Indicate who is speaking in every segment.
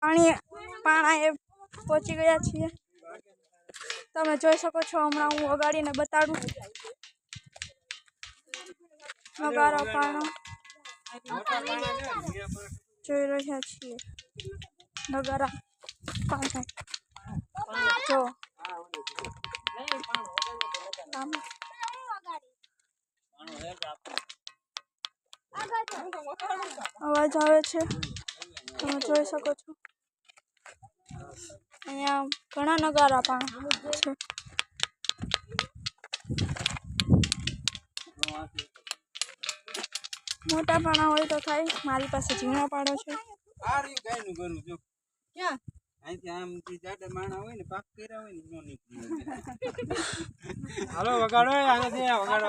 Speaker 1: પાણા એ પહોંચી ગયા છીએ। તમે જોઈ શકો છો હમણાં હું વગાડીને બતાડું। નગારા પાણો જોઈ રહ્યા છીએ। નગારા પાણો જો અવાજ આવે છે તમે જોઈ શકો છો। અહીંયા ઘણા નગારા પાણા છે। મોટા પાણા હોય તો થાય, મારી પાસે ઝીણા પાડો છે।
Speaker 2: આ રહ્યું ગાયનું ઘરું જો ક્યાં અહીંથી આમથી જાડા માણા હોય ને પાક કર્યા હોય ને નો નીકળી હાલો વગાડો આગળથી વગાડો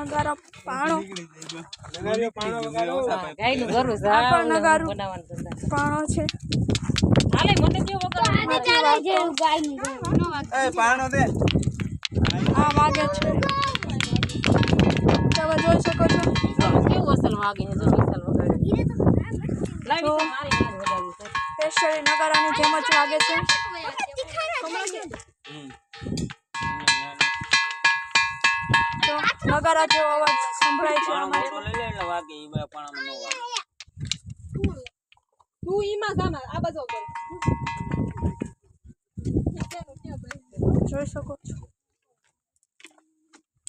Speaker 1: નગારા પાણો
Speaker 2: નગારીઓ પાણો વગાડો
Speaker 3: ગાયનું ઘરું છે
Speaker 1: આ પણ નગારું
Speaker 3: બનાવવાનું
Speaker 1: પાણો છે।
Speaker 3: હાલે મને કેવું વગાડવાનું ગાયનું
Speaker 2: એ પાણો દે
Speaker 1: આ વાગે છે તમે જોઈ શકો છો।
Speaker 3: કેવું અસલ વાગે છે જો અસલ વગાડે લાવી મારી વગાડ્યું છે
Speaker 1: સ્પેશિયલી નગારાની જેમ જ વાગે છે। તો નગારા જેવો અવાજ સંભળાય છે અમારે।
Speaker 2: વાગે ઈ બા પાણામાં નો વાગે
Speaker 3: તું ઈમાં જાના આ બાજુ કર
Speaker 1: જોઈ શકો છો।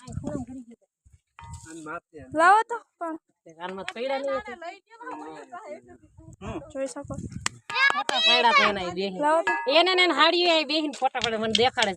Speaker 3: આ ખૂણો ઘડી ગયો
Speaker 2: આન માથે
Speaker 1: લાવો તો પણ
Speaker 3: કાનમાં પૈડા નહીં
Speaker 1: જોઈ શકો
Speaker 3: ફોટા પૈડા તો એના બેહી
Speaker 1: લાવો તો
Speaker 3: એને હાડીઓ બેહીને ફોટા પડે મને દેખાડે।